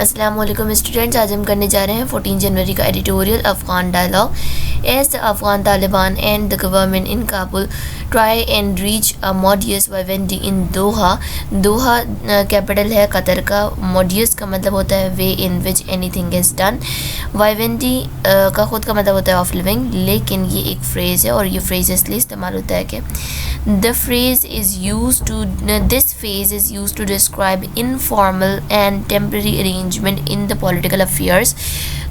अस्सलाम वालेकुम स्टूडेंट्स, आज हम करने जा रहे हैं 14 जनवरी का editorial Afghan dialogue. As the Afghan Taliban and the government in Kabul try and reach a modus vivendi in Doha. Doha capital है कतर का। मॉडियस का मतलब होता है way in which anything is done. Vivendi का ख़ुद का मतलब होता है ऑफ लिविंग, लेकिन ये एक फ्रेज़ है और ये फ्रेज़ इसलिए इस्तेमाल होता है कि this phrase is used to describe informal and temporary arrangement in the political affairs।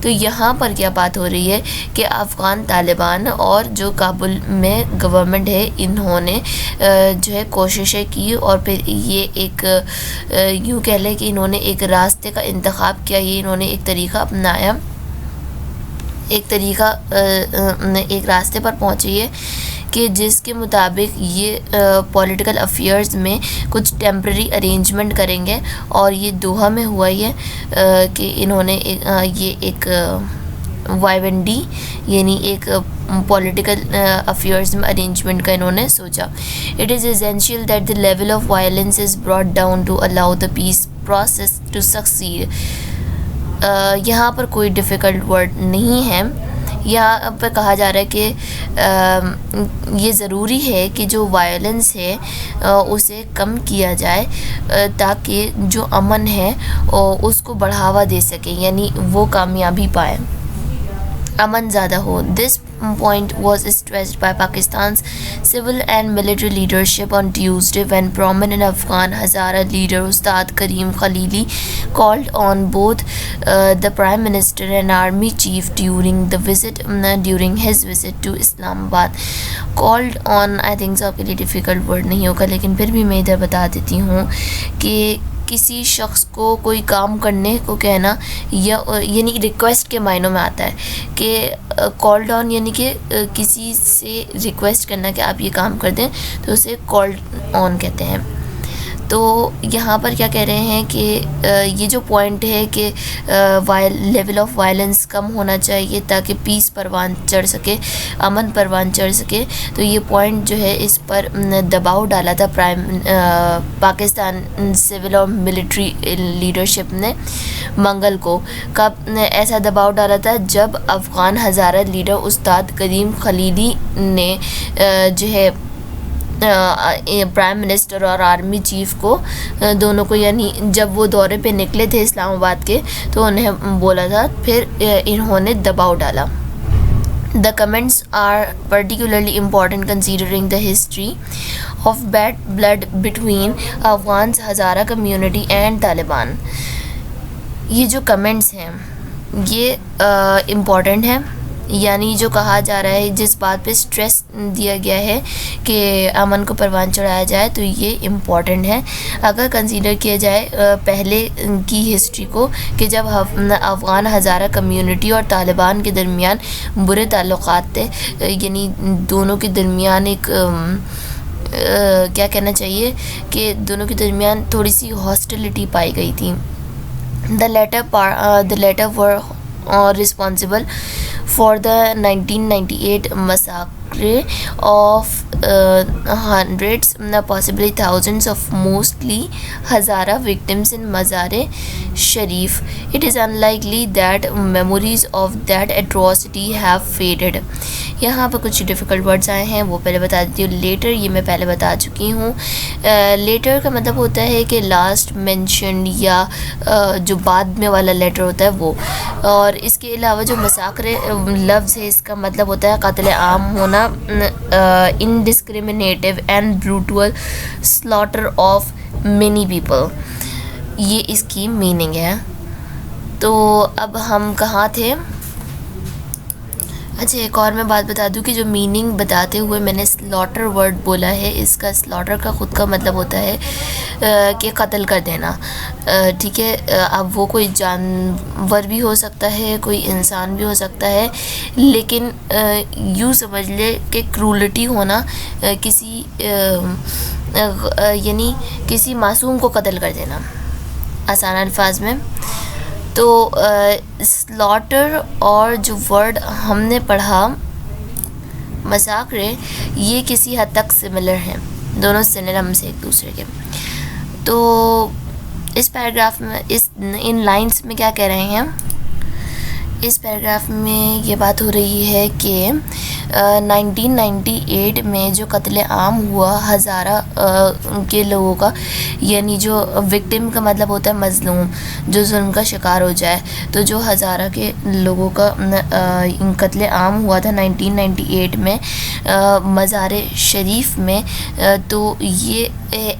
तो यहाँ पर क्या बात हो रही है कि अफ़गान तालिबान और जो काबुल में गवर्नमेंट है, इन्होंने जो है कोशिशें की और फिर ये एक यूँ कह लें कि इन्होंने एक रास्ते का इंतखाब किया, ये इन्होंने एक तरीक़ा अपनाया, एक रास्ते पर पहुँचे ये कि जिसके मुताबिक ये पॉलिटिकल अफेयर्स में कुछ टेम्प्रेरी अरेंजमेंट करेंगे। और ये दोहा में हुआ ये कि इन्होंने ये एक वाइवेंडी यानी एक पॉलिटिकल अफेयर्स में अरेंजमेंट का इन्होंने सोचा। It is essential that the level of violence is brought down to allow the peace process to succeed. यहाँ पर कोई डिफ़िकल्ट वर्ड नहीं है। यहाँ पर कहा जा रहा है कि ये ज़रूरी है कि जो वायलेंस है उसे कम किया जाए ताकि जो अमन है उसको बढ़ावा दे सके, यानी वो कामयाबी पाए, अमन ज़्यादा हो। This point was stressed by Pakistan's civil and military leadership on Tuesday when prominent Afghan Hazara leader Ustad Karim Khalili called on both the Prime Minister and Army Chief during his visit to Islamabad। Called on, I think so आपके लिए difficult word नहीं होगा, लेकिन फिर भी मैं इधर बता देती हूँ कि किसी शख्स को कोई काम करने को कहना या यानी रिक्वेस्ट के मायनों में आता है कि कॉल्ड ऑन यानी कि किसी से रिक्वेस्ट करना कि आप ये काम कर दें, तो उसे कॉल्ड ऑन कहते हैं। तो यहाँ पर क्या कह रहे हैं कि ये जो पॉइंट है कि लेवल ऑफ वायलेंस कम होना चाहिए ताकि पीस परवान चढ़ सके, अमन परवान चढ़ सके। तो ये पॉइंट जो है इस पर दबाव डाला था पाकिस्तान सिविल और मिलिट्री लीडरशिप ने मंगल को। कब ऐसा दबाव डाला था? जब अफ़गान हज़ारा लीडर उस्ताद करीम खलीली ने जो है प्राइम मिनिस्टर और आर्मी चीफ़ को दोनों को, यानी जब वो दौरे पे निकले थे इस्लामाबाद के, तो उन्हें बोला था, फिर इन्होंने दबाव डाला। The comments are particularly important considering the history of bad blood between Afghan Hazara community and Taliban। ये जो कमेंट्स हैं ये इम्पॉर्टेंट हैं, यानी जो कहा जा रहा है, जिस बात पे स्ट्रेस दिया गया है कि अमन को परवान चढ़ाया जाए, तो ये इम्पॉर्टेंट है। अगर कंसीडर किया जाए पहले की हिस्ट्री को कि जब अफ़गान हज़ारा कम्युनिटी और तालिबान के दरमियान बुरे ताल्लुक़ात थे, यानी दोनों के दरमियान एक क्या कहना चाहिए कि दोनों के दरमियान थोड़ी सी हॉस्टिलिटी पाई गई थी। The latter were responsible for the 1998 massacre of hundreds, possibly thousands of mostly Hazara victims in Mazar-e-Sharif। It is unlikely that memories of that atrocity have faded। यहाँ पर कुछ डिफ़िकल्ट वर्ड्स आए हैं, वो पहले बता देती हूँ। लेटर, ये मैं पहले बता चुकी हूँ। लेटर का मतलब होता है कि लास्ट मेंशन या जो बाद में वाला लेटर होता है वो। और इसके अलावा जो मसाकरे लफ्ज़ है, इसका मतलब होता है कत्ल आम होना, indiscriminative and brutal slaughter of many people, ये इसकी मीनिंग है। तो अब हम कहाँ थे? अच्छा, एक और मैं बात बता दूं कि जो मीनिंग बताते हुए मैंने स्लॉटर वर्ड बोला है, इसका स्लॉटर का ख़ुद का मतलब होता है कि कत्ल कर देना। ठीक है, अब वो कोई जानवर भी हो सकता है, कोई इंसान भी हो सकता है, लेकिन यूँ समझ ले कि क्रूलिटी होना किसी यानी किसी मासूम को कत्ल कर देना, आसान अल्फाज में। तो स्लॉटर और जो वर्ड हमने पढ़ा मसाकरे, ये किसी हद तक सिमिलर हैं, दोनों सिनोनिम्स एक दूसरे के। तो इस पैराग्राफ में इन लाइंस में क्या कह रहे हैं, इस पैराग्राफ में ये बात हो रही है कि 1998 में जो कत्ले आम हुआ हज़ारा के लोगों का, यानी जो विक्टिम का मतलब होता है मज़लूम, जो जुल्म का शिकार हो जाए, तो जो हज़ारा के लोगों का कत्ले आम हुआ था 1998 में मज़ार शरीफ में। तो ये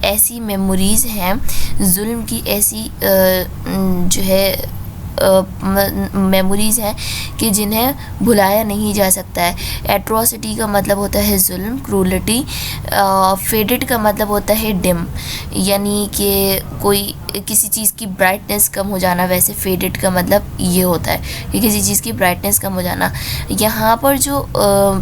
ऐसी मेमोरीज़ हैं जुल्म की, ऐसी जो है मेमोरीज़ हैं कि जिन्हें भुलाया नहीं जा सकता है। एट्रोसिटी का मतलब होता है जुल्म, क्रूलिटी। फेडेड का मतलब होता है डिम, यानी कि कोई किसी चीज़ की ब्राइटनेस कम हो जाना, वैसे फेडेड का मतलब ये होता है कि किसी चीज़ की ब्राइटनेस कम हो जाना। यहाँ पर जो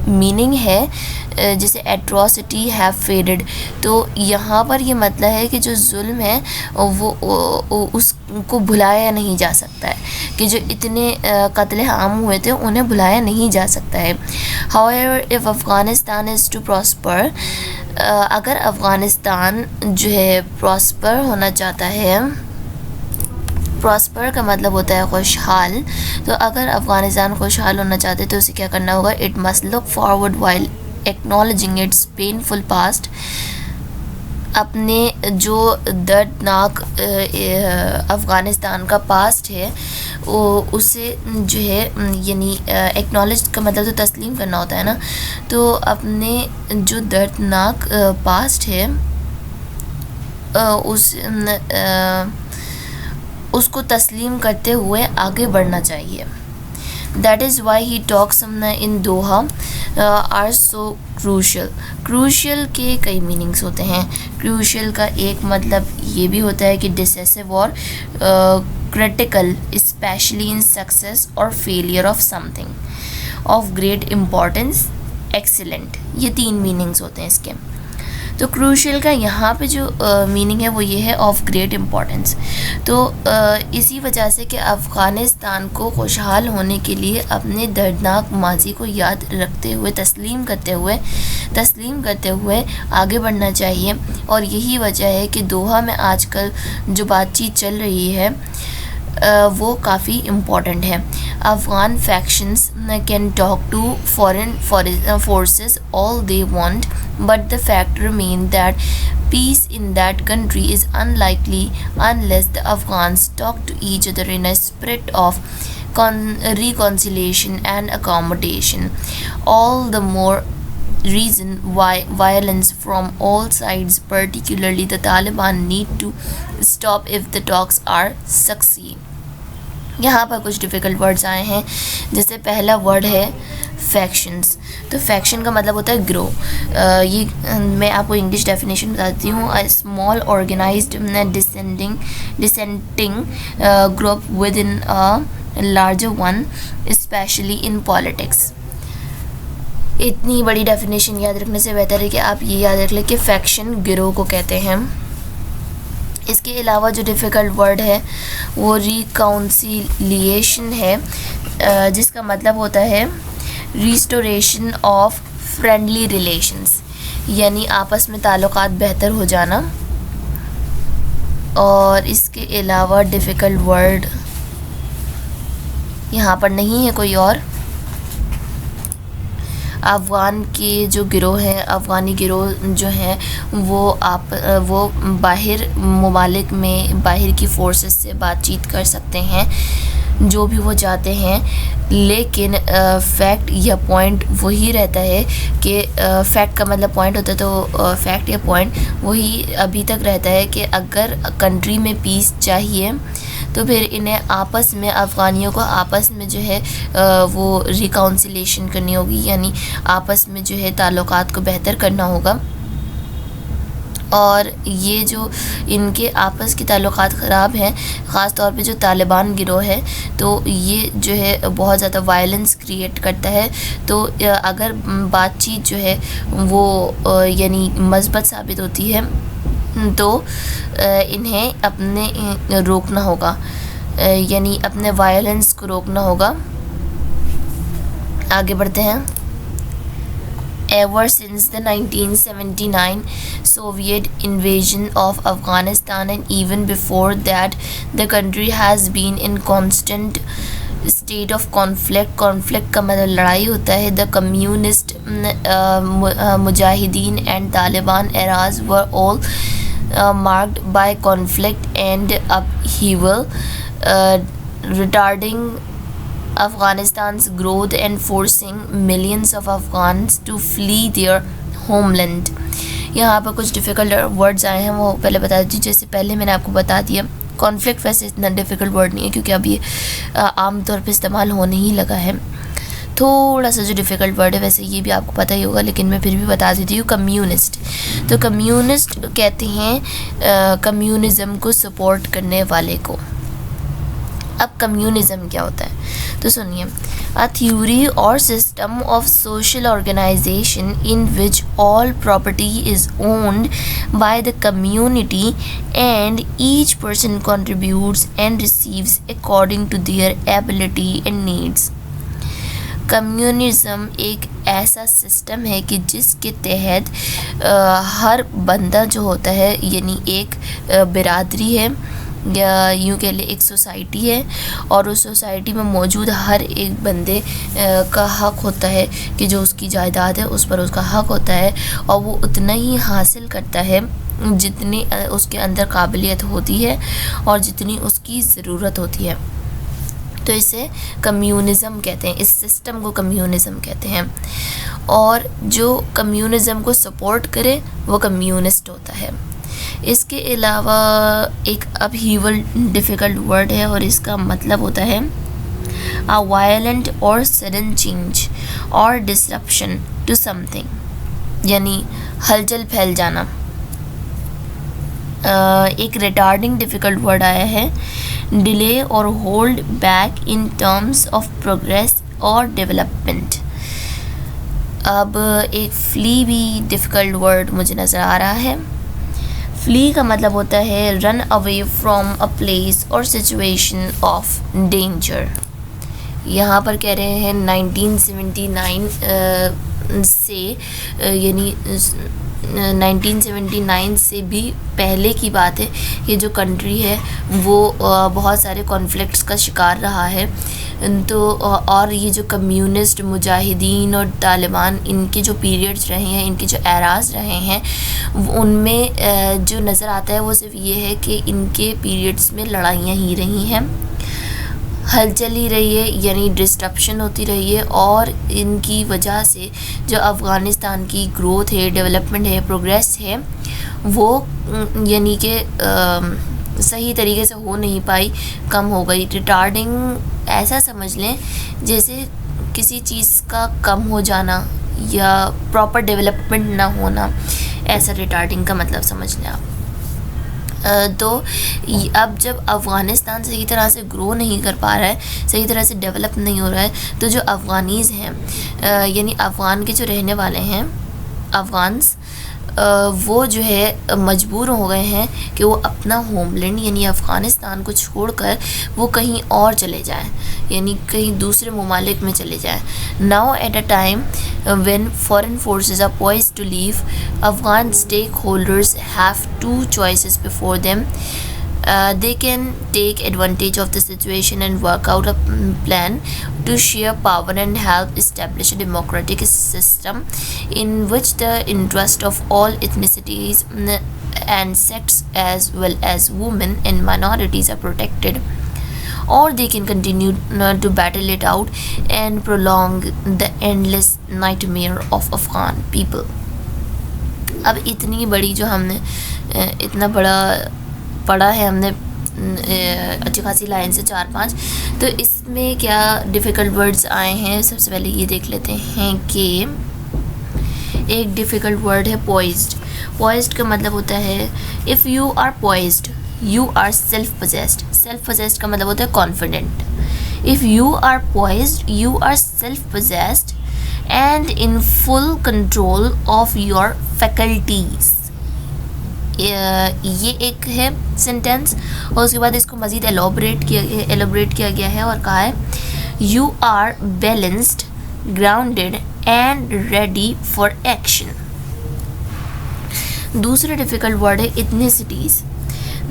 मीनिंग है जैसे एट्रोसिटी हैव फेडेड, तो यहाँ पर ये मतलब है कि जो जुल्म है वो उसको भुलाया नहीं जा सकता है, कि जो इतने कत्ले आम हुए थे उन्हें भुलाया नहीं जा सकता है। However if Afghanistan is to prosper, अगर अफ़गानिस्तान जो है प्रॉस्पर होना चाहता है, प्रॉस्पर का मतलब होता है खुशहाल, तो अगर अफ़गानिस्तान खुशहाल होना चाहते तो उसे क्या करना होगा, it must look forward while acknowledging it's painful past. अपने जो दर्दनाक अफ़गानिस्तान का पास्ट है उसे जो है, यानी एक्नॉलेज का मतलब तो तस्लीम करना होता है ना, तो अपने जो दर्दनाक पास्ट है उसको तस्लीम करते हुए आगे बढ़ना चाहिए। That is why he talks in Doha are so crucial. Crucial के कई मीनिंग्स होते हैं। Crucial का एक मतलब ये भी होता है कि decisive और critical, especially in success or failure of something, of great importance, excellent, ये 3 मीनिंग्स होते हैं इसके। तो क्रूशियल का यहाँ पे जो मीनिंग है वो ये है ऑफ ग्रेट इम्पोर्टेंस। तो इसी वजह से कि अफ़गानिस्तान को खुशहाल होने के लिए अपने दर्दनाक माजी को याद रखते हुए तस्लीम करते हुए आगे बढ़ना चाहिए। और यही वजह है कि दोहा में आजकल जो बातचीत चल रही है वो काफ़ी इम्पॉर्टेंट है। Afghan factions can talk to foreign forces all they want, but the fact remains that peace in that country is unlikely unless the Afghans talk to each other in a spirit of reconciliation and accommodation. All the more reason why violence from all sides, particularly the Taliban, need to stop if the talks are succeed. यहाँ पर कुछ difficult words आए हैं, जैसे पहला word है factions. तो faction का मतलब होता है ग्रो। ये मैं आपको इंग्लिश डेफिनेशन बताती हूँ, a small organised dissenting group within a larger one, especially in politics. इतनी बड़ी डेफिनेशन याद रखने से बेहतर है कि आप ये याद रख लें कि फैक्शन गिरोह को कहते हैं। इसके अलावा जो डिफ़िकल्ट वर्ड है वो रिकाउंसिलिएशन है, जिसका मतलब होता है रिस्टोरेशन ऑफ फ्रेंडली रिलेशंस, यानी आपस में ताल्लुकात बेहतर हो जाना। और इसके अलावा डिफ़िकल्ट वर्ड यहाँ पर नहीं है कोई और। अफ़गान के जो गिरोह हैं, अफ़गानी गिरोह जो हैं वो बाहर ममालिक में बाहर की फोर्सेस से बातचीत कर सकते हैं जो भी वो चाहते हैं, लेकिन फैक्ट या पॉइंट वही रहता है कि फैक्ट का मतलब पॉइंट होता है, तो फैक्ट या पॉइंट वही अभी तक रहता है कि अगर कंट्री में पीस चाहिए तो फिर इन्हें आपस में, अफ़गानियों को आपस में जो है वो रिकाउंसिलेशन करनी होगी, यानी आपस में जो है ताल्लुकात को बेहतर करना होगा। और ये जो इनके आपस के ताल्लुकात ख़राब हैं, ख़ास तौर पे जो तालिबान गिरोह है, तो ये जो है बहुत ज़्यादा वायलेंस क्रिएट करता है। तो अगर बातचीत जो है वो यानी मस्बत साबित होती है तो इन्हें अपने रोकना होगा, यानी अपने वायलेंस को रोकना होगा। आगे बढ़ते हैं। ever since the 1979 Soviet invasion of Afghanistan, and even before that the country has been in constant state of conflict. Conflict का मतलब लड़ाई होता है. The communist mujahideen and Taliban eras were all marked by conflict and upheaval, retarding Afghanistan's growth and forcing millions of Afghans to flee their homeland. यहाँ पर कुछ difficult words आए हैं, वो पहले बता दीजिए. जैसे पहले मैंने आपको बता दिया, कॉन्फ्लिक्ट वैसे इतना डिफ़िकल्ट वर्ड नहीं है क्योंकि अब ये आम तौर पे इस्तेमाल होने ही लगा है. थोड़ा सा जो डिफ़िकल्ट वर्ड है वैसे ये भी आपको पता ही होगा, लेकिन मैं फिर भी बता देती हूँ. कम्युनिस्ट. तो कम्युनिस्ट कहते हैं कम्युनिज़म को सपोर्ट करने वाले को. अब कम्युनिज़म क्या होता है तो सुनिए. A theory or system of social organisation in which all property is owned by the community and each person contributes and receives according to their ability and needs. Communism एक ऐसा सिस्टम है कि जिसके तहत हर बंदा जो होता है, यानी एक बिरादरी है या यूँ कह ले एक सोसाइटी है, और उस सोसाइटी में मौजूद हर एक बंदे का हक होता है कि जो उसकी जायदाद है उस पर उसका हक होता है, और वो उतना ही हासिल करता है जितनी उसके अंदर काबिलियत होती है और जितनी उसकी ज़रूरत होती है. तो इसे कम्युनिज़म कहते हैं. इस सिस्टम को कम्युनिज़म कहते हैं. और जो कम्युनिज़म को सपोर्ट करे वो कम्युनिस्ट होता है. इसके अलावा एक अपहीवल डिफ़िकल्ट वर्ड है और इसका मतलब होता है अ वायलेंट और सडन चेंज और डिसरप्शन टू समथिंग, यानी हलचल फैल जाना. एक रिटार्डिंग डिफ़िकल्ट वर्ड आया है, डिले और hold back in terms of progress और डेवलपमेंट. अब एक फ्ली भी डिफ़िकल्ट वर्ड मुझे नज़र आ रहा है. फ्ली का मतलब होता है run away from a place और सिचुएशन ऑफ डेंजर. यहाँ पर कह रहे हैं 1979 से, यानी 1979 से भी पहले की बात है. ये जो कंट्री है वो बहुत सारे कॉन्फ्लिक्ट्स का शिकार रहा है. तो और ये जो कम्युनिस्ट मुजाहिदीन और तालिबान, इनके जो पीरियड्स रहे हैं, इनके जो एराज रहे हैं, उनमें जो नज़र आता है वो सिर्फ ये है कि इनके पीरियड्स में लड़ाइयाँ ही रही हैं, हलचल ही रही है, यानी डिस्ट्रप्शन होती रही है. और इनकी वजह से जो अफ़गानिस्तान की ग्रोथ है, डेवलपमेंट है, प्रोग्रेस है, वो यानी कि सही तरीके से हो नहीं पाई, कम हो गई. रिटार्डिंग ऐसा समझ लें जैसे किसी चीज़ का कम हो जाना या प्रॉपर डेवलपमेंट ना होना, ऐसा रिटार्डिंग का मतलब समझ लें आप. तो अब जब अफ़गानिस्तान सही तरह से ग्रो नहीं कर पा रहा है, सही तरह से डेवलप नहीं हो रहा है, तो जो अफ़गानीज़ हैं, यानी अफ़गान के जो रहने वाले हैं, अफ़गान्स, वो जो है मजबूर हो गए हैं कि वो अपना होमलैंड यानी अफ़गानिस्तान को छोड़कर वो कहीं और चले जाएं, यानी कहीं दूसरे ममालिक में चले जाएं. Now at a time when foreign forces are poised to leave, Afghan stakeholders have two choices before them. They can take advantage of the situation and work out a plan to share power and help establish a democratic system in which the interest of all ethnicities and sects as well as women and minorities are protected. Or they can continue to battle it out and prolong the endless nightmare of Afghan people. अब इतनी बड़ी जो हमने इतना बड़ा पढ़ा है हमने अच्छी खासी लाइन से 4-5, तो इसमें क्या डिफ़िकल्ट वर्ड्स आए हैं. सबसे पहले ये देख लेते हैं कि एक डिफ़िकल्ट वर्ड है पोइज्ड. पोइज्ड का मतलब होता है if you are poised you are self possessed. Self possessed का मतलब होता है confident. If you are poised you are self possessed and in full control of your faculties. ये एक है सेंटेंस, और उसके बाद इसको मज़ीद एलोबरेट किया गया है और कहा है you are balanced, grounded and ready for action. दूसरा डिफ़िकल्ट वर्ड है ethnicities.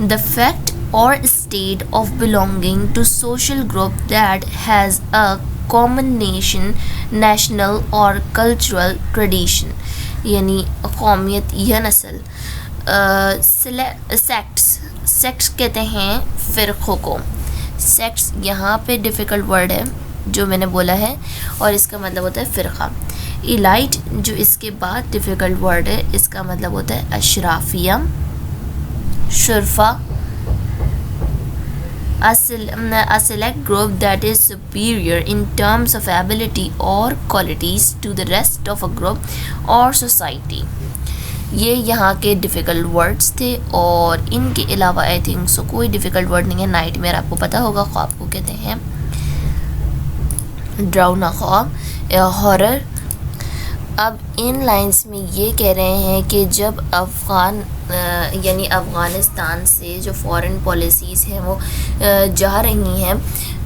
The fact or state of belonging to social group that has a common nation, national or cultural tradition. यानी कौमियत या नस्ल. सेक्ट्स कहते हैं फ़िरक़ों को. सेक्ट्स यहाँ पे डिफ़िकल्ट वर्ड है जो मैंने बोला है, और इसका मतलब होता है फ़िरक़ा. इलाइट जो इसके बाद डिफ़िकल्ट वर्ड है, इसका मतलब होता है अशराफिया, शुरफा. A select group that is superior in terms of ability or qualities to the rest of a group or society. ये यहाँ के डिफ़िकल्ट वर्ड्स थे, और इनके अलावा आई थिंक सो कोई डिफ़िकल्ट वर्ड नहीं है. नाइटमेयर आपको पता होगा, ख्वाब को कहते हैं, डरावना ख्वाब, हॉरर. अब इन लाइंस में ये कह रहे हैं कि जब यानी अफ़गानिस्तान से जो फ़ॉरेन पॉलिसीज़ हैं वो जा रही हैं,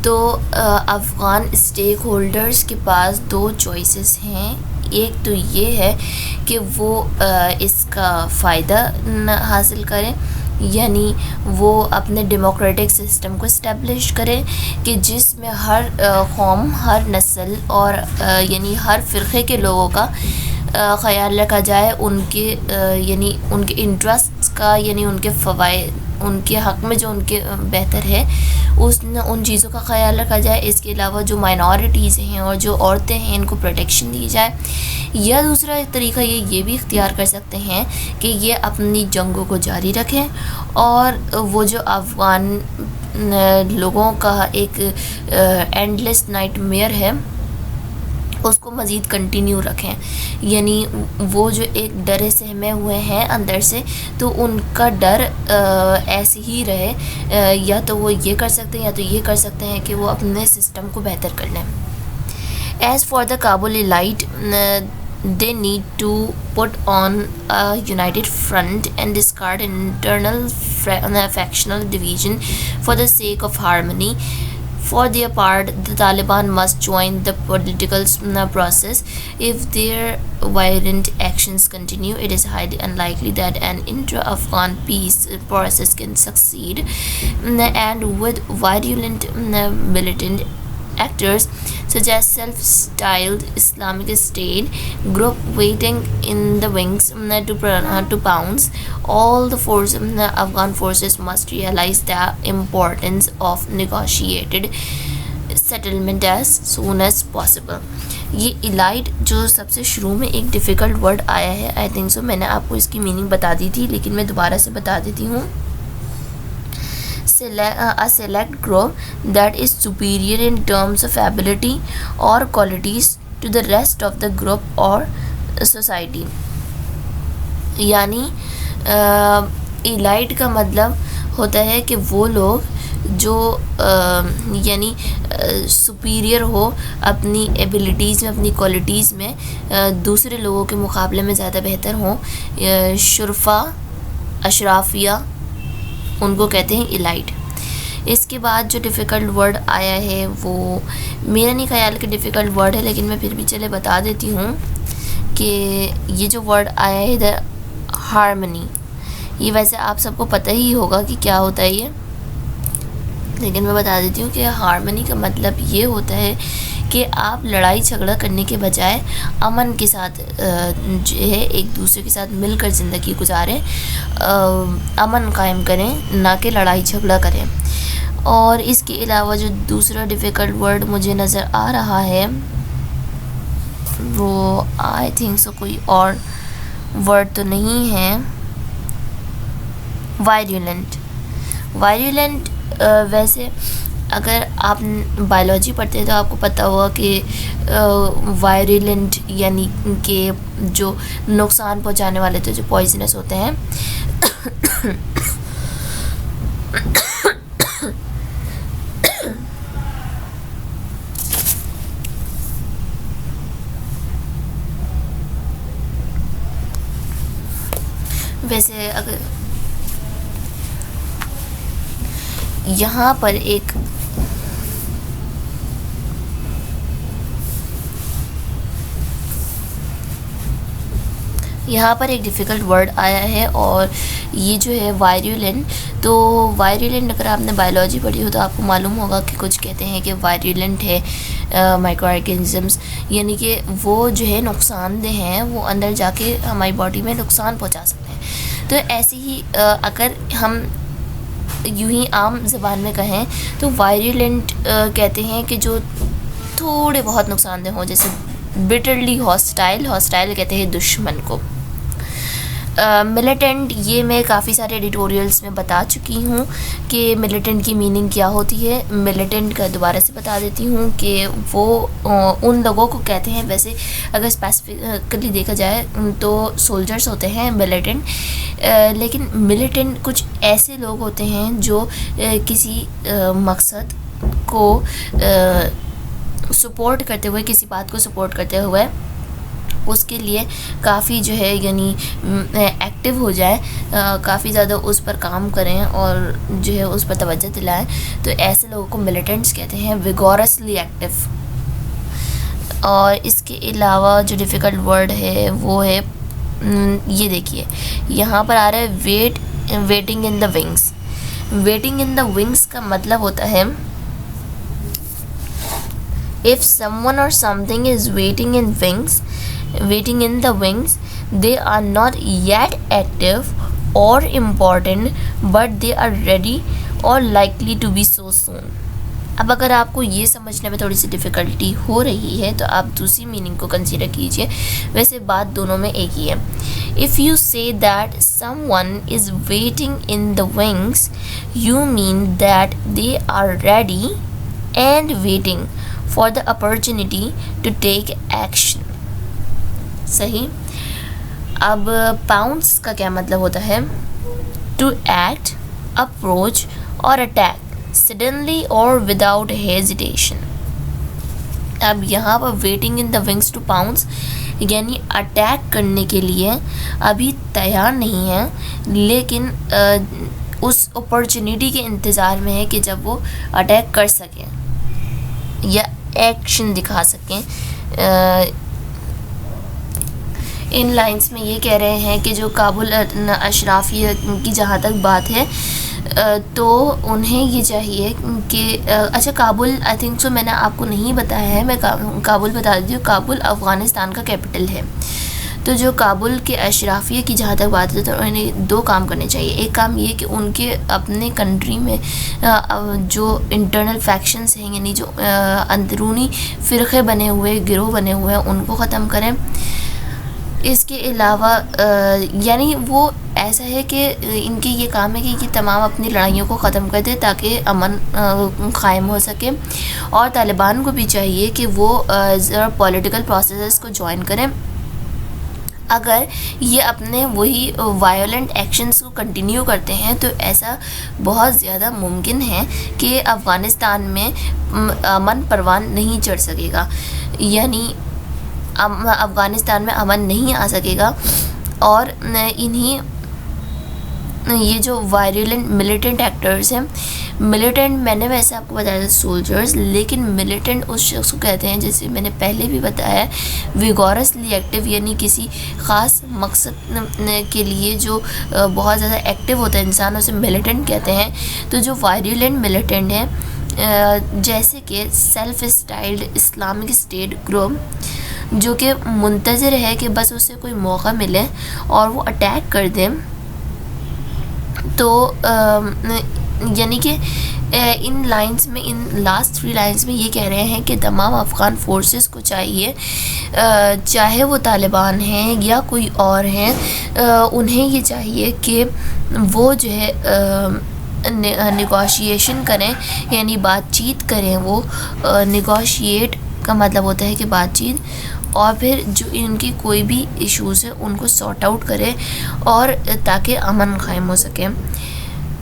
तो अफ़गान स्टेक होल्डर्स के पास दो चॉइसेस हैं. एक तो ये है कि वो इसका फ़ायदा हासिल करें, यानी वो अपने डेमोक्रेटिक सिस्टम को इस्टेब्लिश करें कि जिसमें हर कौम, हर नस्ल और यानी हर फ़िरक़े के लोगों का ख़याल रखा जाए, उनके यानी उनके इंटरेस्ट्स का, यानी उनके फ़वाइद, उनके हक़ में जो उनके बेहतर है उन चीज़ों का ख़याल रखा जाए. इसके अलावा जो माइनॉरिटीज़ हैं और जो औरतें हैं, इनको प्रोटेक्शन दी जाए. या दूसरा तरीका ये भी इख्तियार कर सकते हैं कि ये अपनी जंगों को जारी रखें, और वो जो अफ़गान लोगों का एक एंडलेस नाइटमेयर है उसको मज़ीद कंटिन्यू रखें. यानी वो जो एक डरे सहमे हुए हैं अंदर से, तो उनका डर ऐसे ही रहे. या तो वो ये कर सकते हैं या तो ये कर सकते हैं कि वो अपने सिस्टम को बेहतर कर लें. As for the Kabul elite, they need to put on a united front and discard internal factional division for the sake of harmony. For their part, the Taliban must join the political process. If their violent actions continue, it is highly unlikely that an intra-Afghan peace process can succeed. And with virulent militant actors such as self-styled Islamic State group waiting in the wings to pounce, all the Afghan forces must realize the importance of negotiated settlement as soon as possible. ये elite जो सबसे शुरू में एक difficult word आया है, I think so मैंने आपको इसकी मीनिंग बता दी थी, लेकिन मैं दोबारा से बता देती हूँ. A select group that is superior in terms of ability or qualities to the rest of the group or society. यानी इलाइट का मतलब होता है कि वो लोग जो यानी सुपीरियर हो अपनी एबिलिटीज़ में, अपनी क्वालिटीज़ में, दूसरे लोगों के मुकाबले में ज़्यादा बेहतर हों. शुरफा, अशराफिया, उनको कहते हैं इलाइट. इसके बाद जो डिफ़िकल्ट वर्ड आया है वो मेरा नहीं ख्याल कि डिफ़िकल्ट वर्ड है, लेकिन मैं फिर भी चले बता देती हूँ कि ये जो वर्ड आया है इधर, हार्मनी. ये वैसे आप सबको पता ही होगा कि क्या होता है ये, लेकिन मैं बता देती हूँ कि हार्मनी का मतलब ये होता है कि आप लड़ाई झगड़ा करने के बजाय अमन के साथ जो है एक दूसरे के साथ मिलकर ज़िंदगी गुजारें, अमन कायम करें, ना कि लड़ाई झगड़ा करें. और इसके अलावा जो दूसरा डिफ़िकल्ट वर्ड मुझे नज़र आ रहा है वो आई थिंक सो कोई और वर्ड तो नहीं है. वायरुलेंट. वायरुलेंट वैसे अगर आप बायोलॉजी पढ़ते हैं तो आपको पता होगा कि वायरुलेंट यानी कि जो नुकसान पहुंचाने वाले थे, जो पॉइजनस होते हैं. वैसे अगर यहाँ पर एक यहाँ पर एक डिफ़िकल्ट वर्ड आया है और ये जो है वायरुलेंट। तो वायरुलेंट अगर आपने बायोलॉजी पढ़ी हो तो आपको मालूम होगा कि कुछ कहते हैं कि वायरुलेंट है माइक्रो ऑर्गेनिजम्स, यानी कि वो जो है नुकसानदेह हैं, वो अंदर जाके हमारी बॉडी में नुकसान पहुँचा सकते हैं। तो ऐसे ही अगर हम यूं ही आम ज़बान में कहें तो वायरुलेंट कहते हैं कि जो थोड़े बहुत नुकसानदेह हों, जैसे बिटरली हॉस्टाइल, हॉस्टाइल कहते हैं दुश्मन को। मिलिटेंट, ये मैं काफ़ी सारे एडिटोरियल्स में बता चुकी हूँ कि मिलिटेंट की मीनिंग क्या होती है। मिलिटेंट का दोबारा से बता देती हूँ कि वो उन लोगों को कहते हैं, वैसे अगर स्पेसिफिकली देखा जाए तो सोल्जर्स होते हैं मिलिटेंट, लेकिन मिलिटेंट कुछ ऐसे लोग होते हैं जो किसी मकसद को सपोर्ट करते हुए, किसी बात को सपोर्ट करते हुए उसके लिए काफ़ी जो है यानी एक्टिव हो जाए, काफ़ी ज़्यादा उस पर काम करें और जो है उस पर तवज्जो दिलाएं, तो ऐसे लोगों को मिलिटेंट्स कहते हैं, विगोरसली एक्टिव। और इसके अलावा जो डिफ़िकल्ट वर्ड है वो है, ये देखिए यहाँ पर आ रहा है waiting in the wings. Waiting in the wings का मतलब होता है if someone or something is waiting in the wings, they are not yet active or important, but they are ready or likely to be so soon. अब अगर आपको ये समझने में थोड़ी सी डिफ़िकल्टी हो रही है तो आप दूसरी मीनिंग को कंसीडर कीजिए, वैसे बात दोनों में एक ही है। If you say that someone is waiting in the wings, you mean that they are ready and waiting for the opportunity to take action। सही। अब pounce का क्या मतलब होता है? To act, approach or attack suddenly or without hesitation। अब यहाँ पर waiting in the wings to pounce यानी अटैक करने के लिए अभी तैयार नहीं है, लेकिन उस अपॉर्चुनिटी के इंतज़ार में है कि जब वो अटैक कर सकें या एक्शन दिखा सकें। इन लाइंस में ये कह रहे हैं कि जो काबुल अशराफिया की जहाँ तक बात है तो उन्हें ये चाहिए कि अच्छा काबुल, आई थिंक सो मैंने आपको नहीं बताया है, मैं काबुल बता देती हूँ। काबुल अफ़गानिस्तान का कैपिटल है। तो जो काबुल के अशराफिया की जहाँ तक बात है तो उन्हें दो काम करने चाहिए। एक काम ये कि उनके अपने कंट्री में जो इंटरनल फैक्शंस हैं, यानी जो अंदरूनी फ़िरक़े बने हुए, गिरोह बने हुए हैं, उनको ख़त्म करें। इसके अलावा यानी वो ऐसा है कि इनके ये काम है कि ये तमाम अपनी लड़ाइयों को ख़त्म कर दे ताकि अमन क़ायम हो सके। और तालिबान को भी चाहिए कि वो ज़रा पॉलिटिकल प्रोसेस को ज्वाइन करें। अगर ये अपने वही वायलेंट एक्शंस को कंटिन्यू करते हैं तो ऐसा बहुत ज़्यादा मुमकिन है कि अफ़गानिस्तान में अमन परवान नहीं चढ़ सकेगा, यानी अफ़गानिस्तान में अमन नहीं आ सकेगा। और इन्हीं ये जो वायलेंट मिलिटेंट एक्टर्स हैं, मिलिटेंट मैंने वैसे आपको बताया था सोल्जर्स, लेकिन मिलिटेंट उस शख्स को कहते हैं जैसे मैंने पहले भी बताया विगोरसली एक्टिव, यानी किसी ख़ास मकसद के लिए जो बहुत ज़्यादा एक्टिव होता है इंसान, उसे मिलिटेंट कहते हैं। तो जो वायलेंट मिलिटेंट है जैसे कि self styled Islamic state group, जो कि मुंतज़िर है कि बस उसे कोई मौका मिले और वो अटैक कर दे, तो यानी कि इन लाइंस में, इन लास्ट 3 लाइंस में ये कह रहे हैं कि तमाम अफ़गान फोर्सेस को चाहिए, चाहे वो तालिबान हैं या कोई और हैं, उन्हें ये चाहिए कि वो जो है नेगोशिएशन करें, यानी बातचीत करें। वो नेगोशिएट का मतलब होता है कि बातचीत, और फिर जो इनकी कोई भी इश्यूज़ है उनको सॉर्ट आउट करें और ताकि अमन क़ायम हो सके।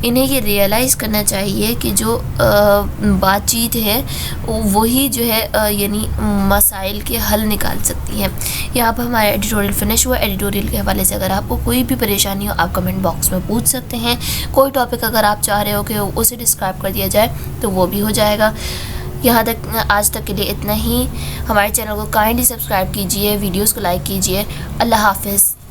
इन्हें ये रियलाइज़ करना चाहिए कि जो बातचीत है वही जो है यानी मसाइल के हल निकाल सकती है। यहाँ पर हमारा एडिटोरियल फिनिश हुआ। एडिटोरियल के हवाले से अगर आपको कोई भी परेशानी हो आप कमेंट बॉक्स में पूछ सकते हैं। कोई टॉपिक अगर आप चाह रहे हो कि उसे डिस्क्राइब कर दिया जाए तो वो भी हो जाएगा। यहाँ तक आज तक के लिए इतना ही। हमारे चैनल को काइंडली सब्सक्राइब कीजिए, वीडियोस को लाइक कीजिए। अल्लाह हाफ़िज़।